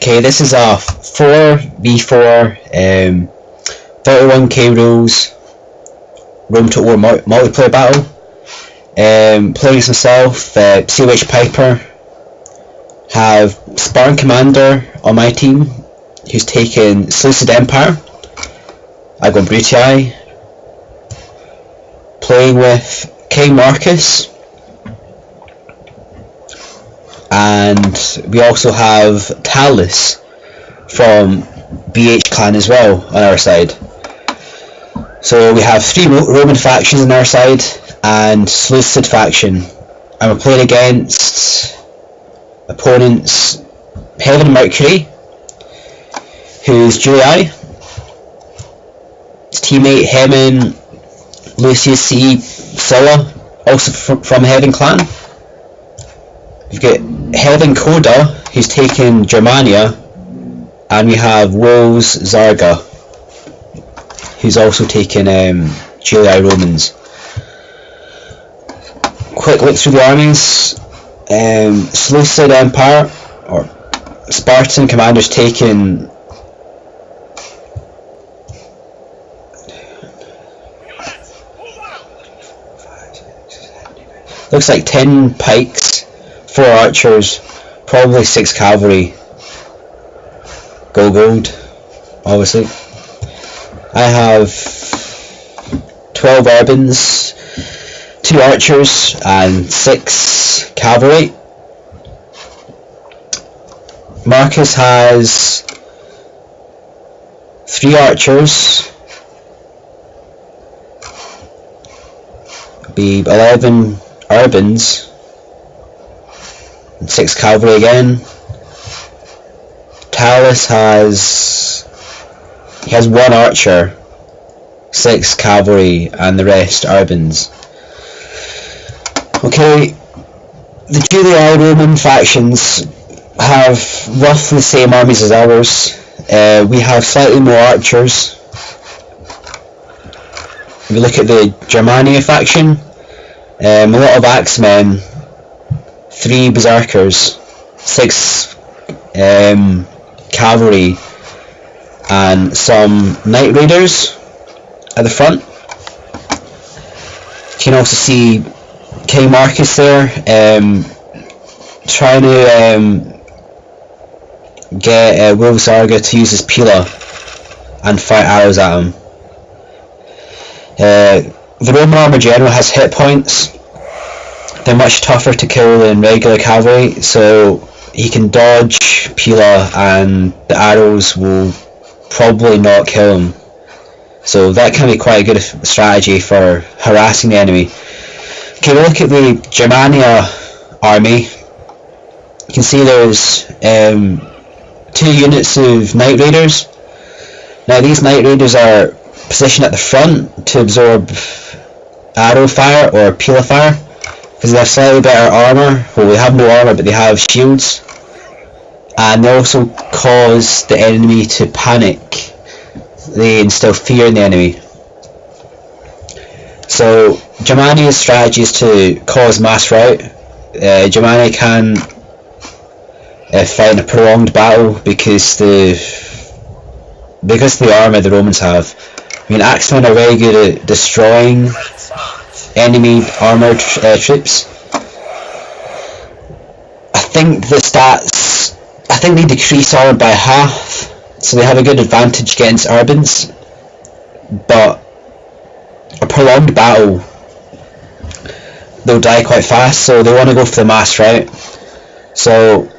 Okay, this is a 4v4 31k rules Rome to War multiplayer battle. Playing as myself, COH Piper, have Spartan Commander on my team, who's taken Lucid Empire. I go Brutii. Playing with KING-MARKUS, and we also have Talos from BH clan as well on our side. So we have 3 Roman factions on our side and Lucid faction, and we're playing against opponents Heaven Mercury, who's Julii, his teammate Heaven Lucius Sula, also from Heaven clan. We've got Heaven Koda, who's taken Germania, and we have Wolves Xarga, who's also taken Julii Romans. Quick look through the armies. Lucid Empire, or Spartan Commanders, taken looks like 10 pikes, 4 archers, probably 6 cavalry. Gold, obviously. I have 12 urbans, 2 archers, and 6 cavalry. Marcus has 3 archers, be 11 urbans, and 6 cavalry again. Talos has 1 archer, 6 cavalry, and the rest urbans. Okay, the Julii Roman factions have roughly the same armies as ours. We have slightly more archers. If you look at the Germania faction, a lot of axemen, 3 berserkers, 6 cavalry, and some knight raiders at the front. You can also see KING-MARKUS there, trying to get Wolves Xarga to use his Pila and fire arrows at him. The Roman armor general has hit points. They're much tougher to kill than regular cavalry, so he can dodge Pila and the arrows will probably not kill him. So that can be quite a good strategy for harassing the enemy. Okay, we'll look at the Germania army. You can see there's 2 units of Knight Raiders. Now these Knight Raiders are positioned at the front to absorb arrow fire or Pila fire, because they have slightly better armour. Well, they have no armour, but they have shields, and they also cause the enemy to panic. They instill fear in the enemy. So Germania's strategy is to cause mass rout. Germania can fight in a prolonged battle because the armour the Romans have. I mean, axemen are very good at destroying enemy armoured troops. I think the stats, they decrease armour by half, so they have a good advantage against urbans, but a prolonged battle, they'll die quite fast, so they want to go for the mass rout. So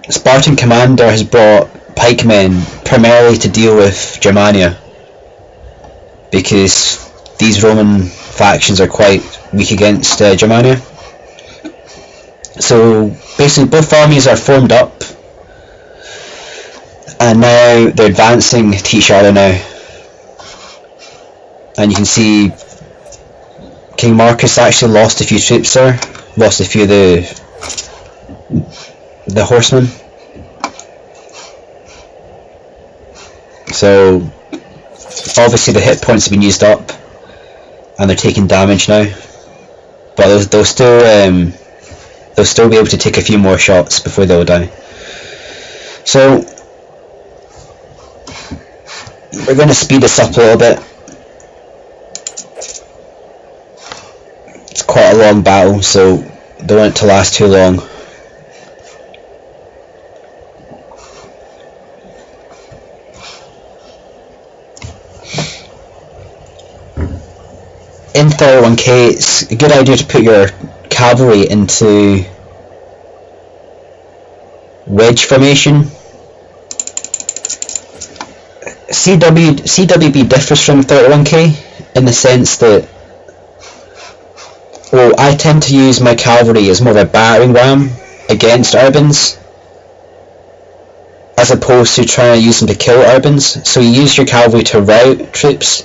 Spartan Commander has brought pikemen primarily to deal with Germania, because these Roman factions are quite weak against Germania. So basically both armies are formed up, and now they're advancing to each other now. And you can see KING-MARKUS actually lost a few troops there, lost a few of the horsemen. So obviously the hit points have been used up and they're taking damage now, but they'll still they'll still be able to take a few more shots before they'll die. So we're going to speed this up a little bit. It's quite a long battle, so don't want it to last too long. In 31k, it's a good idea to put your cavalry into wedge formation. CWB differs from 31k in the sense that, well, I tend to use my cavalry as more of a battering ram against urbans, as opposed to trying to use them to kill urbans. So you use your cavalry to rout troops,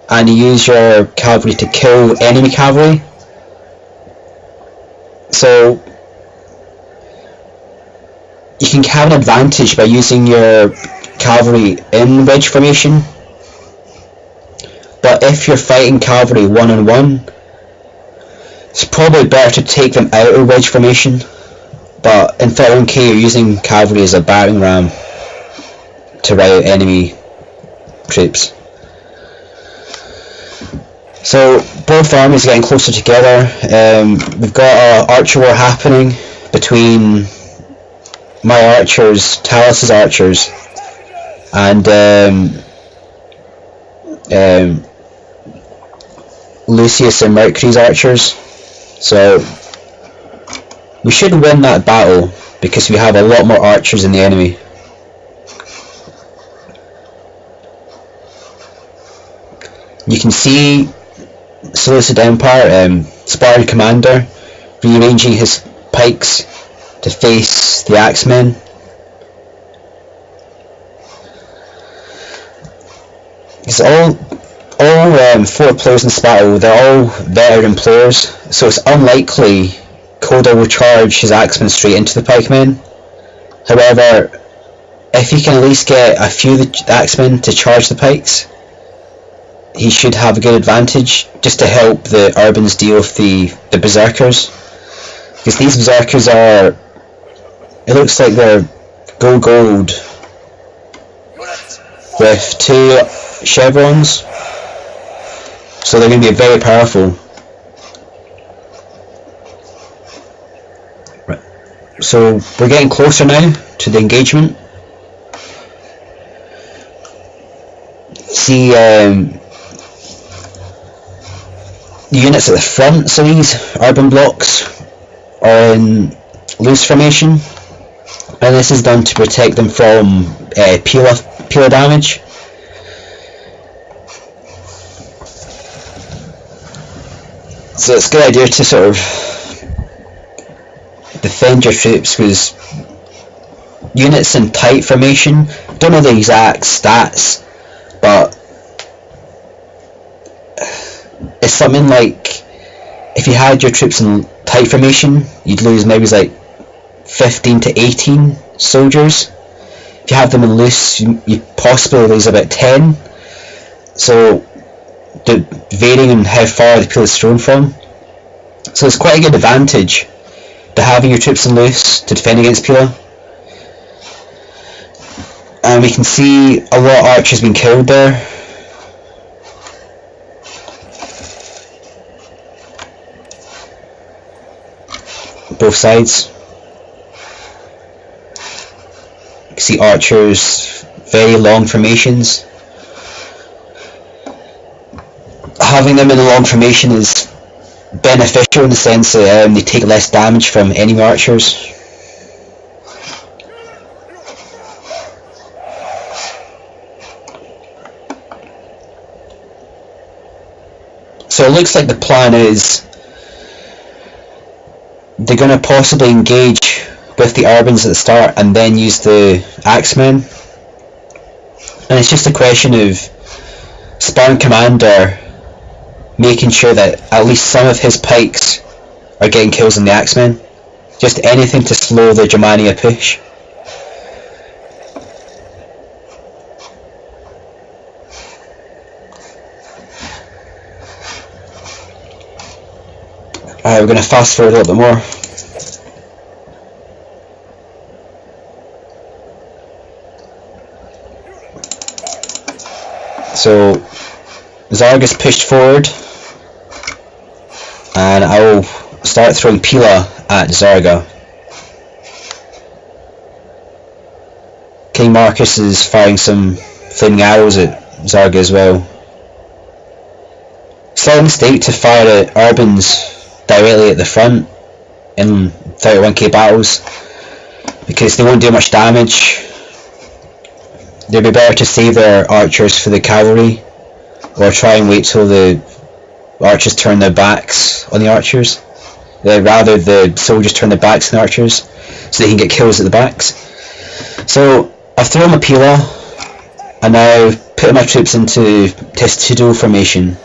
and you use your cavalry to kill enemy cavalry. So you can have an advantage by using your cavalry in wedge formation, but if you're fighting cavalry one-on-one, it's probably better to take them out of wedge formation. But in 31k, you're using cavalry as a battering ram to rout enemy troops. So both armies are getting closer together. We've got an archer war happening between my archers, Talos' archers, and Lucius and Mercury's archers. So we should win that battle because we have a lot more archers than the enemy. You can see Seleucid Empire, Spartan Commander, rearranging his pikes to face the Axemen. It's all 4 players in this battle, they're all veteran players, so it's unlikely Koda will charge his Axemen straight into the pikemen. However, if he can at least get a few of the Axemen to charge the pikes, he should have a good advantage, just to help the urbans deal with the berserkers. Because these berserkers are, it looks like they're gold with 2 chevrons, so they're going to be very powerful. Right. So we're getting closer now to the engagement. See units at the front, so these urban blocks are in loose formation, and this is done to protect them from peeler damage. So it's a good idea to sort of defend your troops, because units in tight formation, don't know the exact stats, but it's something like, if you had your troops in tight formation, you'd lose maybe like 15 to 18 soldiers. If you have them in loose, you possibly lose about 10. So, varying on how far the peel is thrown from. So it's quite a good advantage to having your troops in loose to defend against peeler. And we can see a lot of archers being killed there. Both sides. You can see archers, very long formations. Having them in a long formation is beneficial in the sense that they take less damage from enemy archers. So it looks like the plan is they're going to possibly engage with the urbans at the start and then use the axemen, and it's just a question of Spartan Commander making sure that at least some of his pikes are getting kills on the axemen. Just anything to slow the Germania push. We're going to fast forward a little bit more. So Xarga's pushed forward, and I'll start throwing Pila at Xarga. King-Markus is firing some flaming arrows at Xarga as well. Slight mistake to fire at Urbans directly at the front in 31k battles, because they won't do much damage. They'd be better to save their archers for the cavalry, or try and wait till the archers turn their backs on the archers. Rather, the soldiers turn their backs on the archers, so they can get kills at the backs. So I've thrown my Pila, and now put my troops into testudo formation.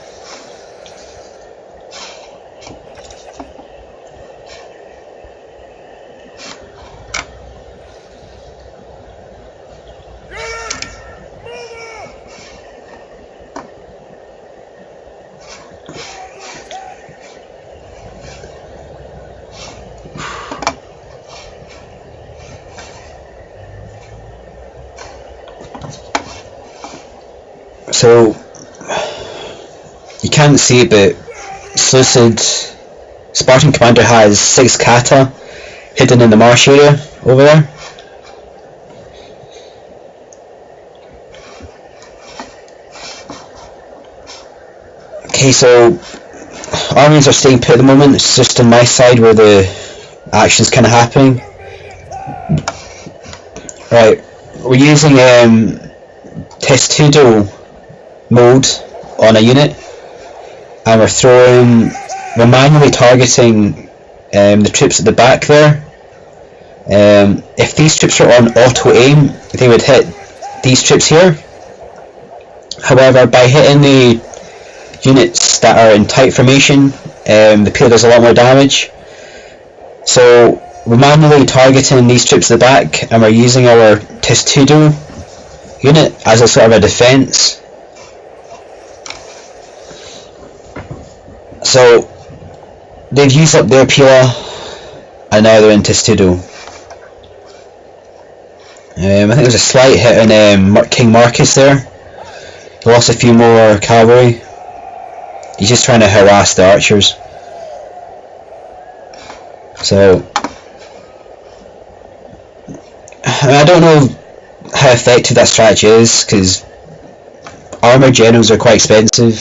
So you can't see it, but Lucid Spartan Commander has 6 kata hidden in the marsh area over there. Okay, so armies are staying put at the moment. It's just on my side where the action's kind of happening. Right, we're using testudo mode on a unit, and we're manually targeting the troops at the back there. If these troops are on auto aim, they would hit these troops here. However, by hitting the units that are in tight formation, the Pila does a lot more damage. So we're manually targeting these troops at the back, and we're using our testudo unit as a sort of a defense. So they've used up their Pila, and now they're in testudo. I think there's a slight hit on King-Markus there. He lost a few more cavalry. He's just trying to harass the archers. So I don't know how effective that strategy is, because armoured generals are quite expensive.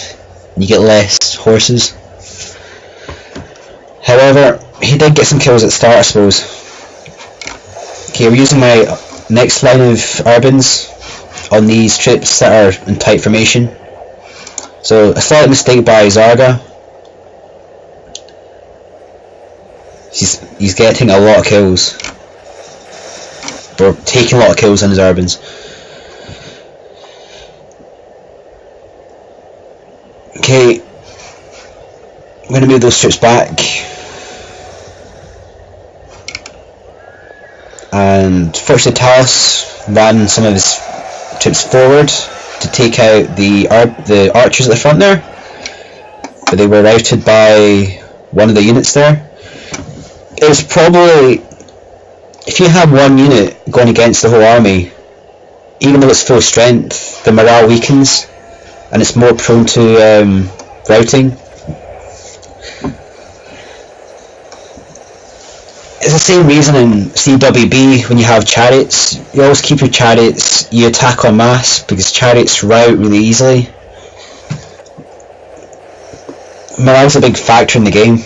You get less horses. However, he did get some kills at the start, I suppose. Okay, we're using my next line of Urbans on these troops that are in tight formation. So a slight mistake by Xarga. He's getting a lot of kills. Or taking a lot of kills on his Urbans. Okay, I'm going to move those troops back. And firstly, Talos ran some of his troops forward to take out the archers at the front there, but they were routed by one of the units there. It was probably, if you have one unit going against the whole army, even though it's full strength, the morale weakens and it's more prone to routing. It's the same reason in CWB when you have chariots. You always keep your chariots, you attack en masse, because chariots rout really easily. Morale's a big factor in the game.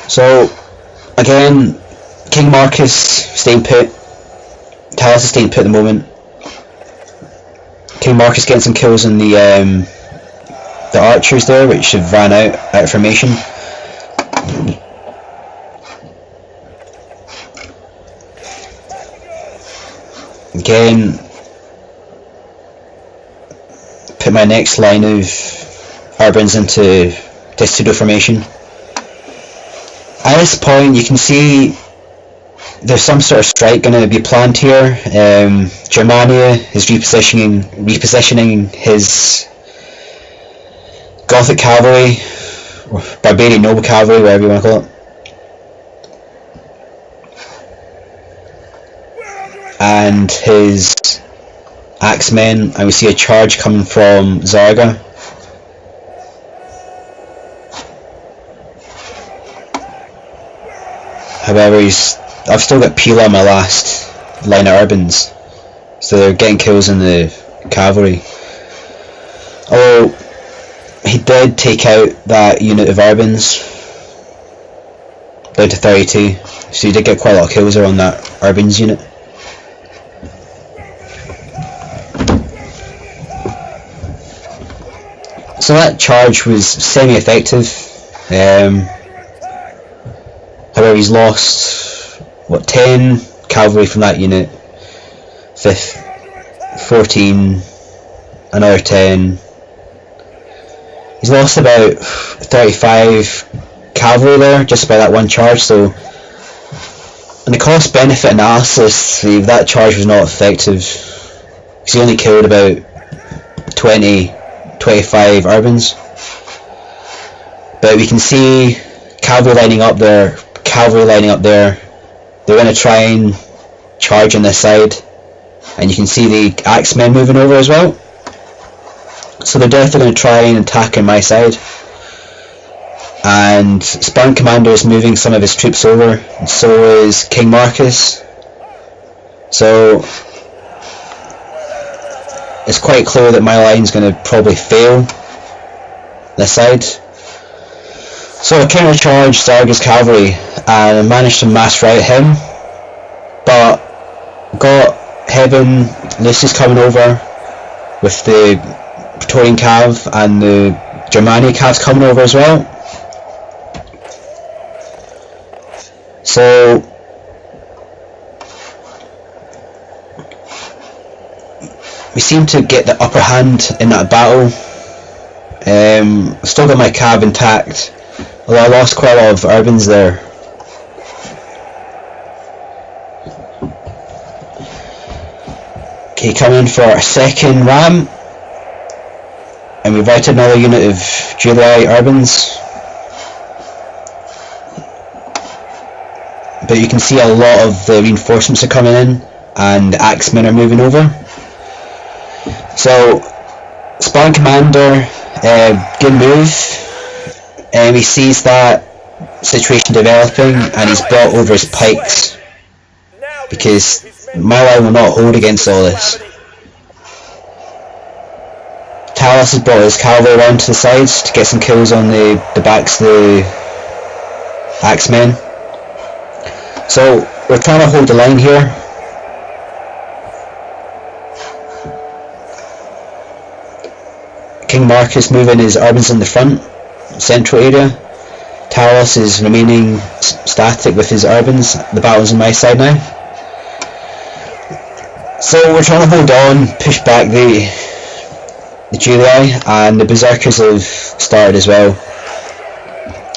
So, again, King-Markus staying put. Talos is staying put at the moment. King-Markus getting some kills on the archers there, which have ran out of formation. Again, put my next line of Urbans into testudo formation. At this point, you can see there's some sort of strike going to be planned here. Germania is repositioning his Gothic cavalry, or Barbarian noble cavalry, whatever you want to call it. And his axemen, and we see a charge coming from Xarga. However, I've still got Pila on my last line of urbans, so they're getting kills in the cavalry. Although he did take out that unit of urbans down to 32, so he did get quite a lot of kills around that urbans unit. So that charge was semi-effective. However, he's lost 10 cavalry from that unit, 14, another 10. He's lost about 35 cavalry there just by that one charge. So in the cost benefit analysis, that charge was not effective because he only killed about 25 urbans. But we can see cavalry lining up there. They're going to try and charge on this side, and you can see the axemen moving over as well. So they're definitely going to try and attack on my side. And Spawn Commander is moving some of his troops over, and so is King-Markus. So it's quite clear that my line's going to probably fail this side. So I counter-charged Xarga's cavalry and I managed to mass rout him, but got Heaven Lucius coming over with the Praetorian Cav and the Germania Cavs coming over as well. So we seem to get the upper hand in that battle. Still got my Cav intact, although I lost quite a lot of urbans there. Okay, coming for a second ram, and we've routed another unit of July urbans. But you can see a lot of the reinforcements are coming in, and the axemen are moving over. So, Spawn Commander, good move. He sees that situation developing, and he's brought over his pikes, because my line will not hold against all this. Talos has brought his cavalry around to the sides to get some kills on the backs of the axemen. So we're trying to hold the line here. King-Markus moving his urbans in the front, central area. Talos is remaining static with his urbans. The battle's on my side now. So we're trying to hold on, push back the Julii, and the Berserkers have started as well.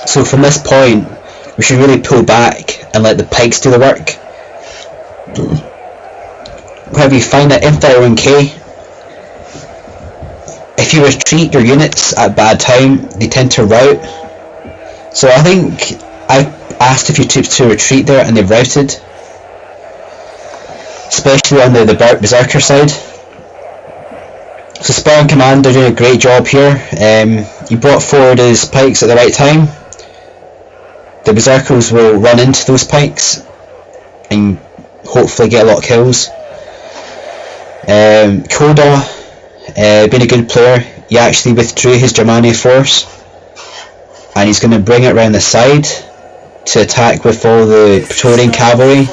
So from this point, we should really pull back and let the pikes do the work. However, you find that if they're in K, if you retreat your units at bad time, they tend to rout. So I think I asked a few troops to retreat there, and they've routed. Especially on the Berserker side. So Spawn Commander doing a great job here. He brought forward his pikes at the right time. The Berserkers will run into those pikes and hopefully get a lot of kills. Koda, being a good player, he actually withdrew his Germania force, and he's going to bring it around the side to attack with all the Praetorian cavalry.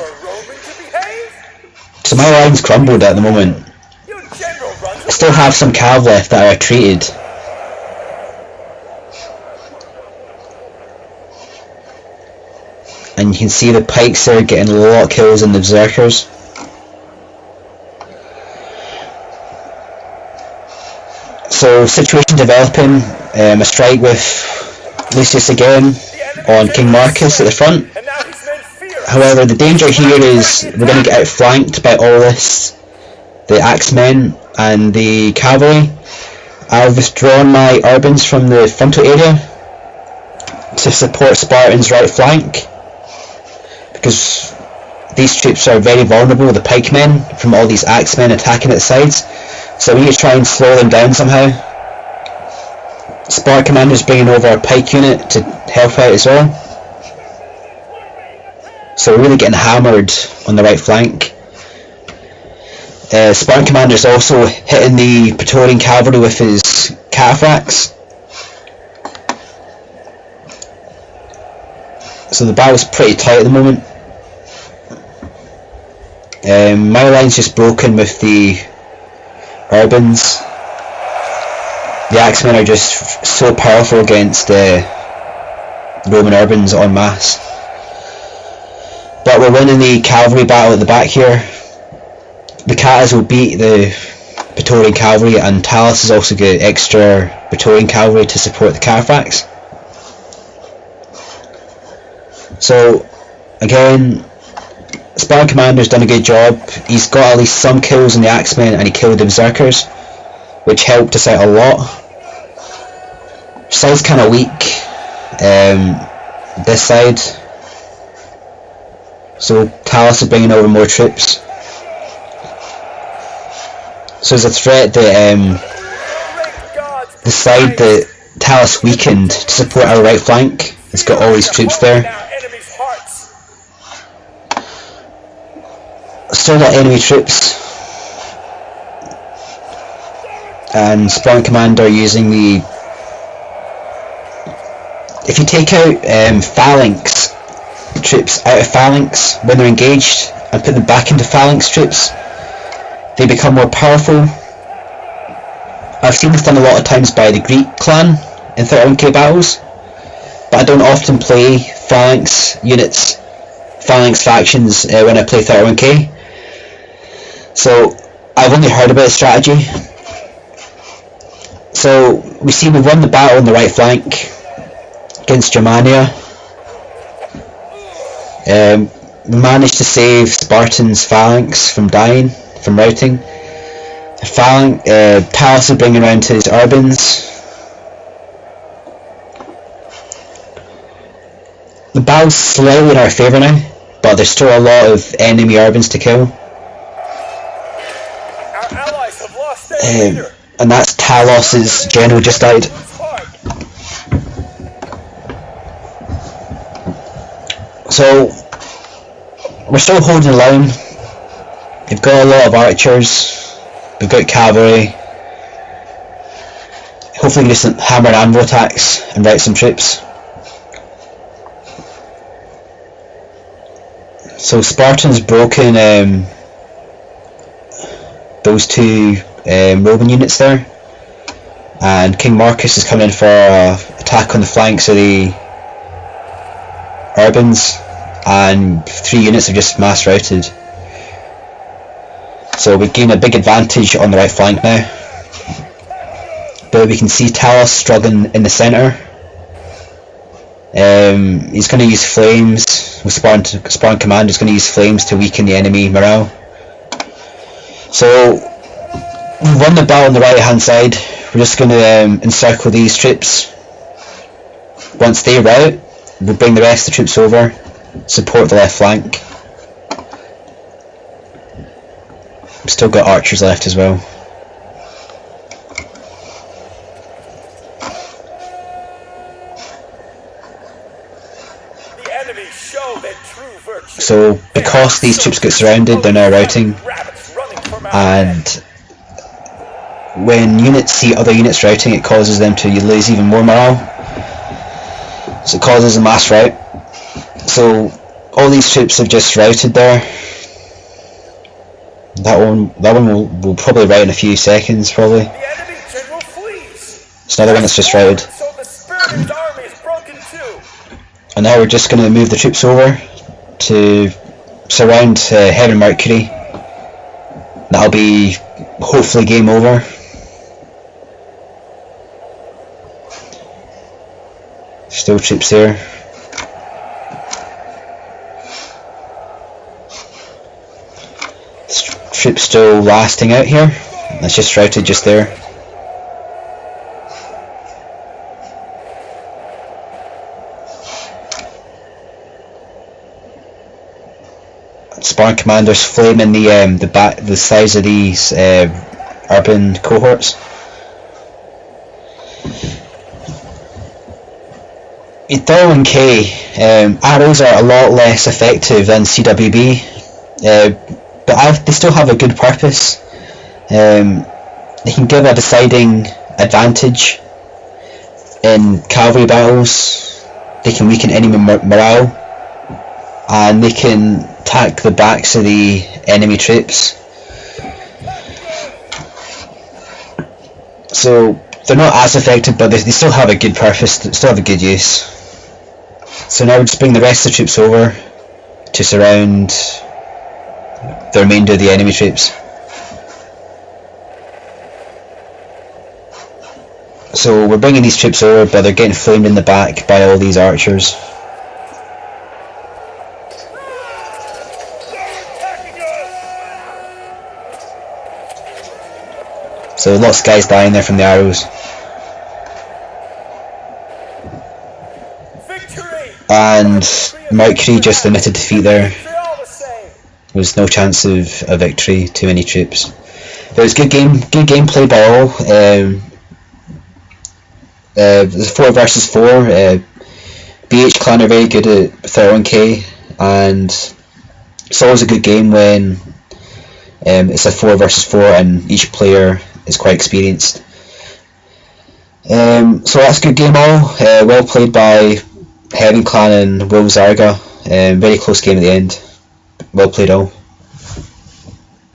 So my line's crumbled at the moment. I still have some cav left that are retreated. And you can see the pikes there getting a lot of kills in the Berserkers. So situation developing, a strike with Lucius again on King-Markus at the front. However, the danger here is we're going to get outflanked by all this, the axemen and the cavalry. I've withdrawn my urbans from the frontal area to support Spartan's right flank, because these troops are very vulnerable, the pikemen, from all these axemen attacking at the sides. So we need to try and slow them down somehow. Spark Commander's bringing over a pike unit to help out as well. So we're really getting hammered on the right flank. Spartan Commander's also hitting the Praetorian Cavalry with his cataphracts. So the battle's pretty tight at the moment. My line's just broken with the Urbans. The Axemen are just so powerful against Roman Urbans en masse. But we're winning the cavalry battle at the back here. The Catas will beat the Praetorian Cavalry, and Talos has also got extra Praetorian Cavalry to support the cataphracts. So again, Spartan Commander's done a good job. He's got at least some kills on the Axemen, and he killed the Berserkers, which helped us out a lot. Side's kind of weak, this side, so Talos is bringing over more troops. So there's a threat that the side that Talos weakened to support our right flank, it's got all these troops there. Still got enemy troops, and Spartan Commander using the... If you take out phalanx troops out of phalanx when they're engaged and put them back into phalanx troops, they become more powerful. I've seen this done a lot of times by the Greek clan in 31k battles, but I don't often play phalanx units, phalanx factions when I play 31k. So I've only heard about the strategy. So we see we've won the battle on the right flank against Germania. We managed to save Spartan's phalanx from dying, from routing. Talos is bringing around his Urbans. The battle's slightly in our favour now, but there's still a lot of enemy Urbans to kill. And that's Talos' general just died. So we're still holding the line. We've got a lot of archers, we've got cavalry. Hopefully we can do some hammer and anvil attacks and rout some troops. So Spartan's broken those two Roman units there, and King-Markus is coming in for an attack on the flanks of the Urbans, and 3 units have just mass routed. So we gain a big advantage on the right flank now. But we can see Talos struggling in the centre. He's going to use flames. With Spartan Commander is going to use flames to weaken the enemy morale. So we've won the battle on the right hand side. We're just going to encircle these troops. Once they rout, we'll bring the rest of the troops over, support the left flank. We've still got archers left as well. So because these troops get surrounded, they're now routing, and when units see other units routing, it causes them to lose even more morale. So it causes a mass rout. So all these troops have just routed there. That one will probably rout in a few seconds, probably. It's another one that's just routed. And now we're just going to move the troops over to surround Heaven Mercury. That'll be hopefully game over. Still troops there. Troops still lasting out here. That's just routed just there. spawn commanders flaming the sides of these urban cohorts. In Thor and K, arrows are a lot less effective than CWB, but they still have a good purpose. They can give a deciding advantage in cavalry battles. They can weaken enemy morale, and they can attack the backs of the enemy troops. So they're not as effective, but they still have a good purpose, they still have a good use. So now we'll just bring the rest of the troops over to surround the remainder of the enemy troops. So we're bringing these troops over, but they're getting flamed in the back by all these archers. So lots of guys dying there from the arrows. And Mercury just admitted defeat there. There was no chance of a victory, too many troops. But it was good gameplay by all. It was 4 versus 4. BH Clan are very good at 31k, and it's always a good game when it's a 4 versus 4 and each player is quite experienced. So that's a good game all. Well played by Heaven Clan and Xarga. Very close game at the end. Well played all.